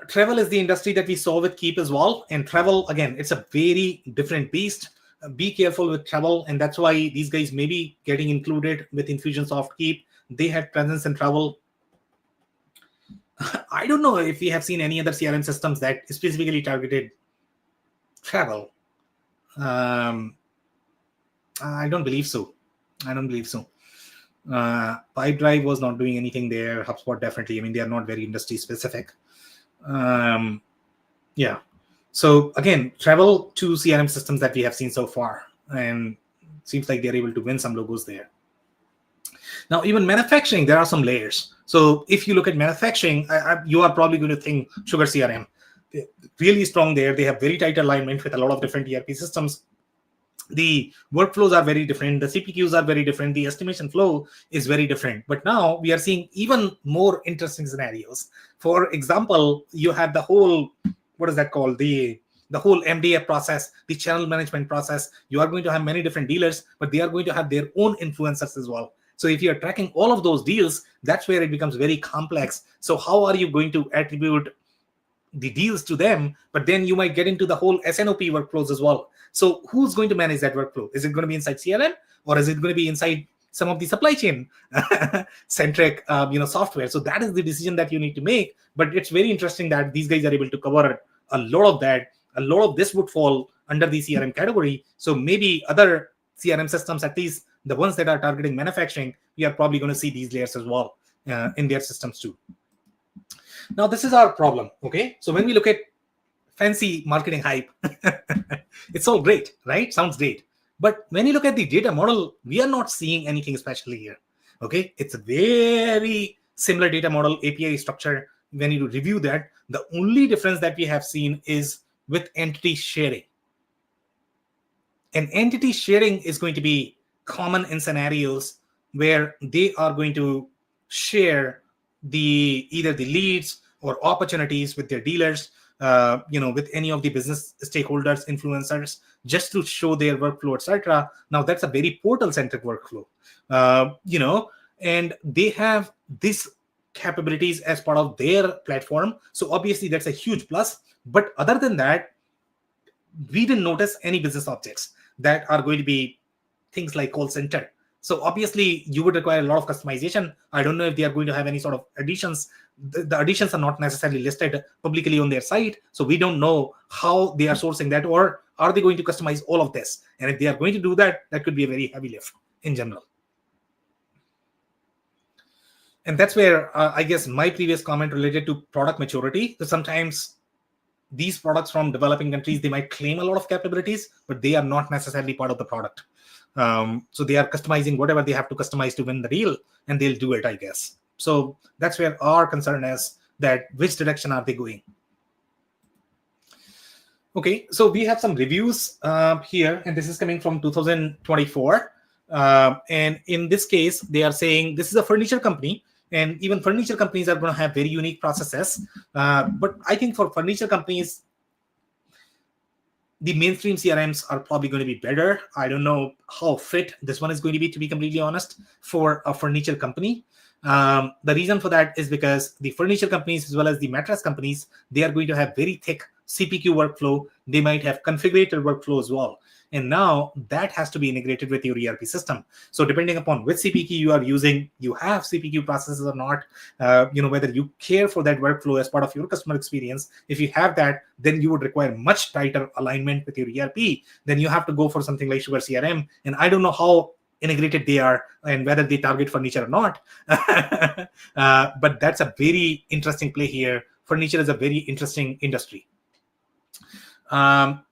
travel is the industry that we saw with Keep as well. And travel, again, it's a very different beast. Be careful with travel. And that's why these guys may be getting included with Infusionsoft Keep. They had presence in travel. I don't know if we have seen any other CRM systems that specifically targeted travel. I don't believe so. Pipedrive was not doing anything there. HubSpot definitely. I mean, they are not very industry specific. Yeah. So again, travel to CRM systems that we have seen so far, and it seems like they're able to win some logos there. Now, even manufacturing, there are some layers. So if you look at manufacturing, you are probably going to think Sugar CRM. They're really strong there. They have very tight alignment with a lot of different ERP systems. The workflows are very different. The CPQs are very different. The estimation flow is very different. But now we are seeing even more interesting scenarios. For example, you have the whole, what is that called? The whole MDF process, the channel management process. You are going to have many different dealers, but they are going to have their own influencers as well. So if you are tracking all of those deals, that's where it becomes very complex. So how are you going to attribute the deals to them, but then you might get into the whole SNOP workflows as well. So who's going to manage that workflow? Is it going to be inside CRM, or is it going to be inside some of the supply chain centric software? So that is the decision that you need to make. But it's very interesting that these guys are able to cover a lot of that. A lot of this would fall under the CRM category. So maybe other CRM systems, at least the ones that are targeting manufacturing, we are probably going to see these layers as well in their systems too. Now, this is our problem. Okay, so when we look at fancy marketing hype, it's all great, right? Sounds great. But when you look at the data model, we are not seeing anything special here. Okay, it's a very similar data model, API structure. When you review that, the only difference that we have seen is with entity sharing. And entity sharing is going to be common in scenarios where they are going to share either the leads or opportunities with their dealers, with any of the business stakeholders, influencers, just to show their workflow, etc. Now that's a very portal-centric workflow, and they have this capabilities as part of their platform. So obviously that's a huge plus. But other than that, we didn't notice any business objects that are going to be things like call center. So obviously you would require a lot of customization. I don't know if they are going to have any sort of additions. The additions are not necessarily listed publicly on their site. So we don't know how they are sourcing that, or are they going to customize all of this? And if they are going to do that, that could be a very heavy lift in general. And that's where I guess my previous comment related to product maturity. So sometimes these products from developing countries, they might claim a lot of capabilities, but they are not necessarily part of the product. So they are customizing whatever they have to customize to win the deal, and they'll do it, I guess. So that's where our concern is, that which direction are they going? Okay, so we have some reviews here, and this is coming from 2024. And in this case, they are saying this is a furniture company, and even furniture companies are going to have very unique processes. But I think for furniture companies, the mainstream CRMs are probably going to be better. I don't know how fit this one is going to be completely honest, for a furniture company. The reason for that is because the furniture companies as well as the mattress companies, they are going to have very thick CPQ workflow. They might have configurator workflow as well. And now that has to be integrated with your ERP system. So depending upon which CPQ you are using, you have CPQ processes or not, whether you care for that workflow as part of your customer experience. If you have that, then you would require much tighter alignment with your ERP. Then you have to go for something like Sugar CRM. And I don't know how integrated they are and whether they target furniture or not. But that's a very interesting play here. Furniture is a very interesting industry.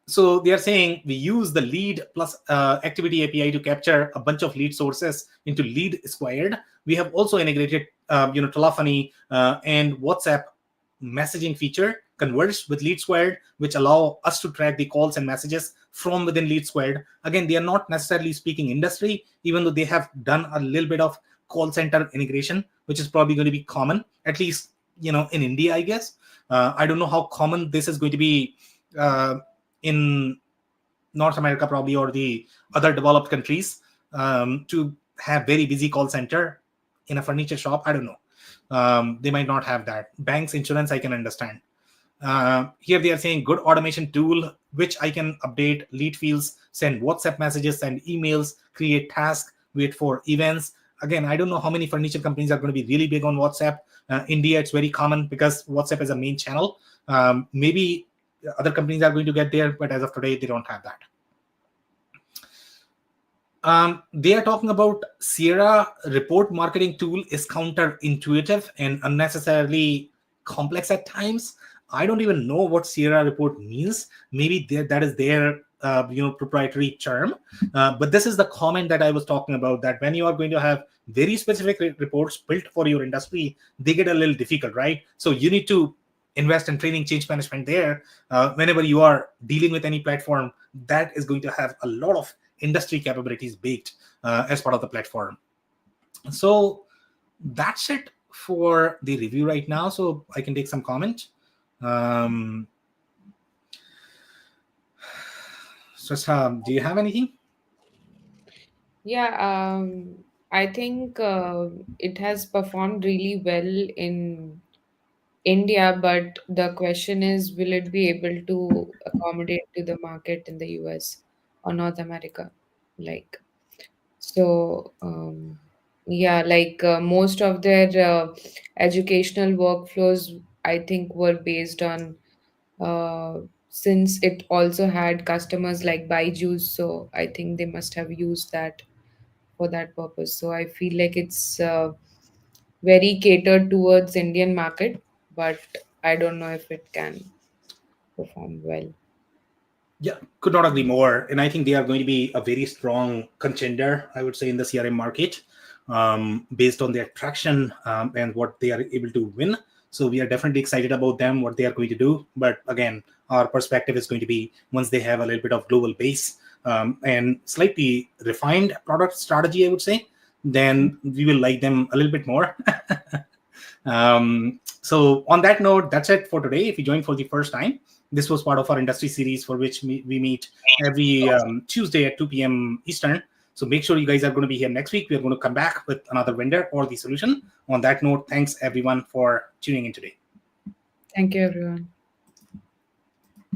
So they are saying we use the lead plus activity API to capture a bunch of lead sources into LeadSquared. We have also integrated, telephony and WhatsApp messaging feature converged with LeadSquared, which allow us to track the calls and messages from within LeadSquared. Again, they are not necessarily speaking industry, even though they have done a little bit of call center integration, which is probably going to be common, at least in India, I guess. I don't know how common this is going to be in North America probably, or the other developed countries, to have very busy call center in a furniture shop. I don't know. They might not have that. Banks, insurance, I can understand. Here they are saying good automation tool, which I can update lead fields, send WhatsApp messages, send emails, create tasks, wait for events. Again, I don't know how many furniture companies are going to be really big on WhatsApp. India, it's very common because WhatsApp is a main channel. Maybe other companies are going to get there, but as of today, they don't have that. They are talking about Sierra report marketing tool is counterintuitive and unnecessarily complex at times. I don't even know what Sierra report means. Maybe that is their proprietary term. But this is the comment that I was talking about, that when you are going to have very specific reports built for your industry, they get a little difficult, right? So you need to invest in training, change management there. Whenever you are dealing with any platform, that is going to have a lot of industry capabilities baked as part of the platform. So that's it for the review right now. So I can take some comment. Shrestha, do you have anything? Yeah, I think it has performed really well in India, but the question is, will it be able to accommodate to the market in the US or North America? Like, so, yeah, like most of their educational workflows, I think, were based on since it also had customers like Byju's, so I think they must have used that for that purpose. So I feel like it's very catered towards Indian market, but I don't know if it can perform well. Yeah, could not agree more. And I think they are going to be a very strong contender, I would say, in the CRM market, based on their traction and what they are able to win. So we are definitely excited about them, what they are going to do. But again, our perspective is going to be once they have a little bit of global base and slightly refined product strategy, I would say, then we will like them a little bit more. So on that note, that's it for today. If you joined for the first time, this was part of our industry series for which we meet every Tuesday at 2 p.m. Eastern. So make sure you guys are going to be here next week. We are going to come back with another vendor or the solution. On that note, thanks everyone for tuning in today. Thank you, everyone.